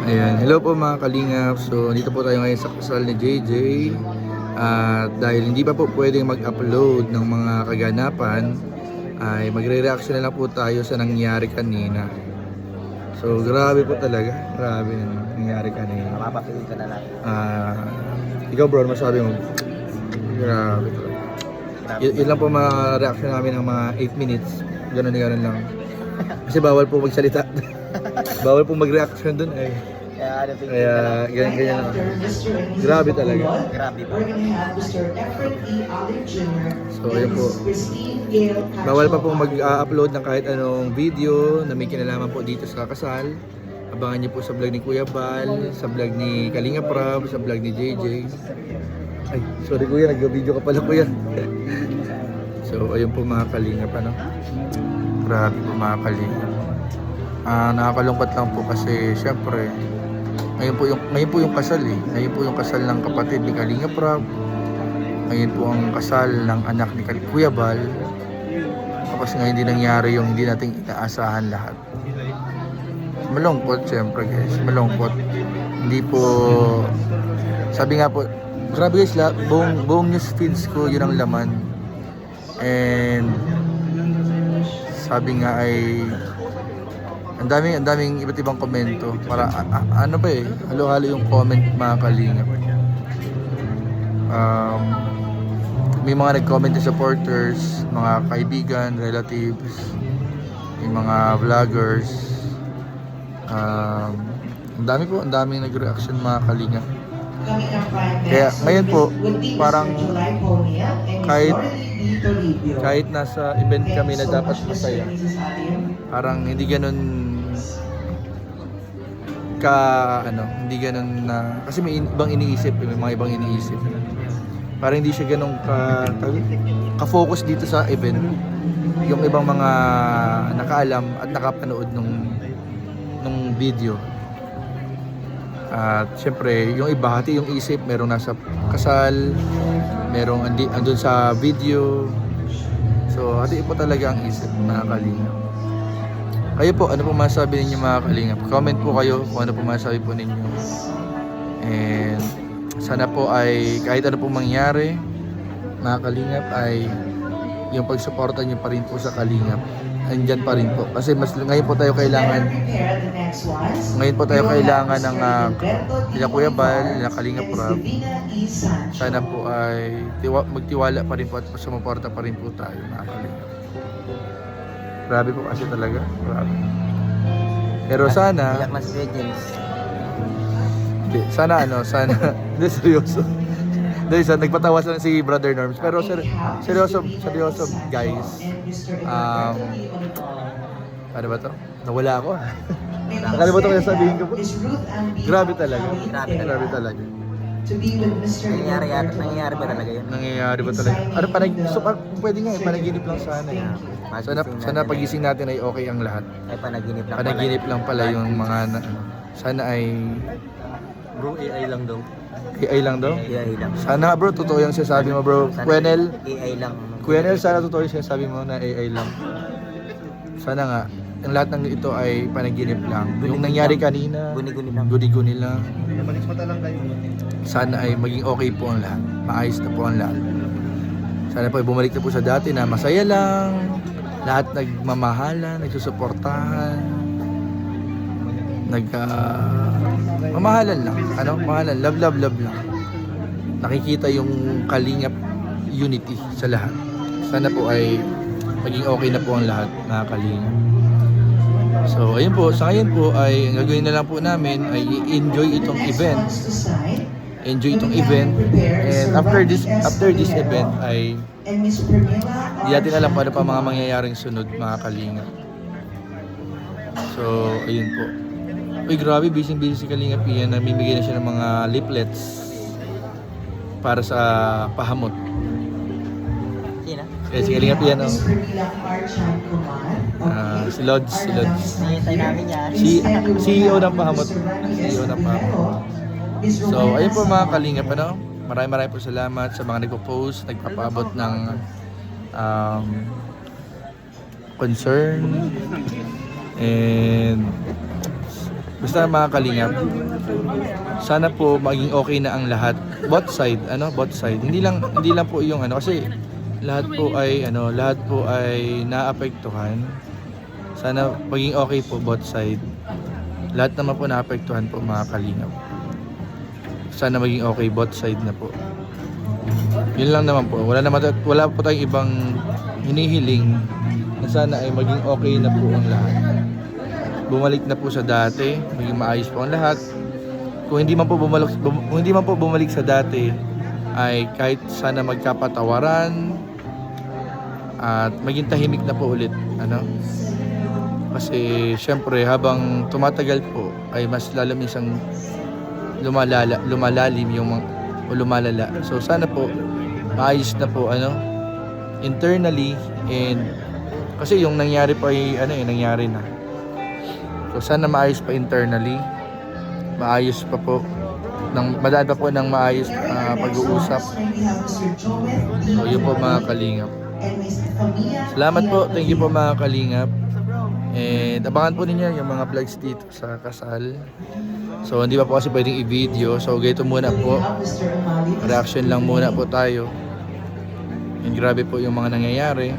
Ayan, hello po mga kalingap. So, dito po tayo ngayon sa kasal ni JJ. At dahil hindi pa po pwedeng mag-upload ng mga kaganapan, ay magre-reaction na lang po tayo sa nangyari kanina. So, grabe po talaga. Grabe yung nangyari kanina. Mapapili ka na lang. Ikaw bro, ano masabi mo? Grabe talaga. Yun lang po mga reaction namin ng mga 8 minutes. Ganun lang. Kasi bawal po magsalita. Bawal po mag-reaction dun eh. Kaya ganyan lang. Grabe talaga. Grabe ba? So ayun po. Bawal pa po mag-upload ng kahit anong video na may kinalaman po dito sa kasal. Abangan niyo po sa vlog ni Kuya Bal, sa vlog ni Kalinga Prab, sa vlog ni JJ. Ay, sorry Kuya, nag-video ka pala Kuya. So ayun po mga Kalingap, ano? Grabe po mga Kalingap. Nakakalungkot lang po kasi syempre ngayon po yung kasal eh. Ngayon po yung kasal ng kapatid ni Kalinga Prab. Ngayon po ang kasal ng anak ni Kuya Bal. Tapos ngayon din nangyari yung hindi natin inaasahan lahat. Malungkot syempre guys, malungkot. Hindi po, sabi nga po, grabe guys, buong news feeds ko yun ang laman. And sabi nga ay ang daming iba't ibang komento para ano pa eh, halo-halo yung comment mga Kalingap. May mga nag-comment na supporters, mga kaibigan, relatives, may mga vloggers. Ang daming nag-reaction mga Kalingap. Kaya ngayon po parang kahit nasa event kami na dapat masaya, parang hindi ganun hindi ganun na kasi may ibang iniisip, may mga ibang iniisip. Parang hindi siya ganun ka-focus dito sa event. Yung ibang mga nakaalam at nakapanood nung video. At syempre, yung iba hati yung isip, merong nasa kasal, merong andun sa video. So, hati po talaga ang isip mga Kalingap. Kayo po, ano po masasabi ninyo mga Kalingap? Comment po kayo kung ano po masasabi po ninyo. And sana po ay kahit ano po mangyari mga Kalingap ay yung pagsuporta nyo pa rin po sa Kalingap. Andyan pa rin po. Kasi ngayon po tayo kailangan ng nila Kuya Bal, nila Kalinga Prab. Sana po ay magtiwala pa rin po at sumuporta pa rin po tayo mga Kalingap. Grabe po kasi talaga. Grabe. Pero sana sana hindi seryoso. Dahil nagpatawa si Brother Norms. Pero seryoso guys. Ano ba to? Nawala ako. Nakalimutan ko yung sabihin ko po. Grabe talaga. Grabe talaga. Nangyayari ba talaga yun? Nangyayari ba talaga? Pwede nga panaginip lang sana eh. Sana pagising natin ay okay ang lahat. Ay panaginip lang pala yung mga sana ay bro, AI lang daw. AI lang daw? AI lang. Sana bro, totoo yung sinasabi mo bro. Kuyanel, AI lang. sana totoo yung sinasabi mo na AI lang. Sana nga, ang lahat ng ito ay panaginip lang. Yung nangyari kanina, guni-guni lang. Sana ay maging okay po ang lahat. Maayos na po ang lahat. Sana po ay bumalik na po sa dati na masaya lang. Lahat nagmamahalan, nagsusuportahan. Mamahalan lang. Mahalan. Love lang. Nakikita yung Kalingap unity sa lahat. Sana po ay maging okay na po ang lahat, mga Kalingap. So, ayun po. Sa ngayon po ay gagawin na lang po namin ay enjoy itong event. And after this event ay hindi natin alam pa ano pa mga mangyayaring sunod, mga Kalingap. So, ayun po. Uy, grabe, busy si Kalinga Pia. Namimigay na siya ng mga leaflets para sa pahamot. Sino? Si Kalinga Pia, no? Si Lods. Nahintay namin yan. CEO ng pahamot. So, ayun po mga Kalinga, ano? Maraming po salamat sa mga nagpo-post, nagpapaabot ng concern. And Basta mga kalingap, sana po maging okay na ang lahat. Both side, both side. Hindi lang po yung kasi lahat po ay naapektuhan. Sana maging okay po both side. Lahat naman po naapektuhan po mga kalingap. Sana maging okay both side na po. Yun lang naman po. Wala po tayong ibang hinihiling na sana ay maging okay na po ang lahat. Bumalik na po sa dati, maging maayos po ang lahat. Kung hindi man po bumalik sa dati, ay kahit sana magkapatawaran at maging tahimik na po ulit, Kasi syempre habang tumatagal po ay mas lalo minsan lumalalim lumalala. So sana po maayos na po internally, and kasi yung nangyari pa ay nangyari na. So sana maayos pa internally, maayos pa po madaan pa po ng maayos pag-uusap. So yun po mga kalingap. Salamat po, thank you po mga kalingap. And abangan po ninyo yung mga vlogs dito sa kasal. So hindi pa po kasi pwedeng i-video. So ganito muna po, reaction lang muna po tayo. And grabe po yung mga nangyayari.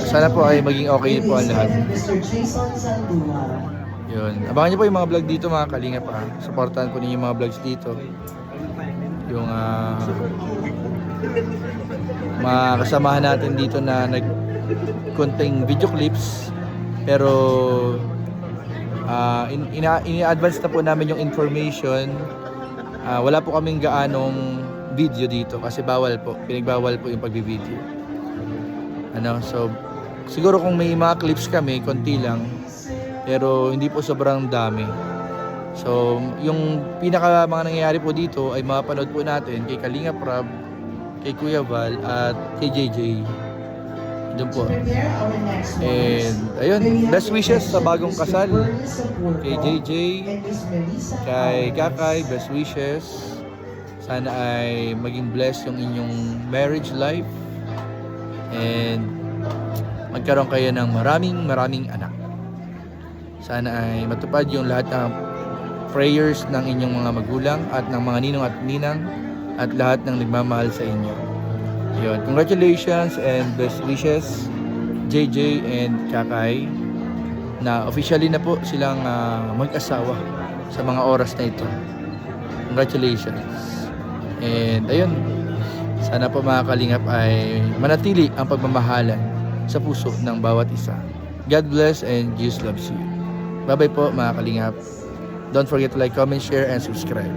Sana po ay maging okay po ang lahat. Yun. Abangan niyo po yung mga vlog dito mga kalingap. Supportahan po ninyo yung mga vlogs dito. Yung mga kasamahan natin dito na nagkonting video clips, pero ini-advance na po namin yung information. Wala po kaming gaanong video dito kasi pinagbawal po yung pagbi-video. So siguro kung may mga clips kami, konti lang, pero hindi po sobrang dami. So yung pinaka mga nangyayari po dito ay mapanood po natin kay Kalingap Rab, kay Kuya Val at kay JJ. Doon po. And ayun, best wishes sa bagong kasal. Kay JJ, kay Kakay, best wishes. Sana ay maging blessed yung inyong marriage life. And magkaroon kayo ng maraming anak. Sana ay matupad yung lahat ng prayers ng inyong mga magulang at ng mga ninong at ninang at lahat ng nagmamahal sa inyo. Yun. Congratulations and best wishes JJ and Kakay, na officially na po silang mag-asawa sa mga oras na ito. Congratulations. And ayun, sana po mga kalingap ay manatili ang pagmamahalan sa puso ng bawat isa. God bless and Jesus loves you. Bye bye po mga kalingap. Don't forget to like, comment, share, and subscribe.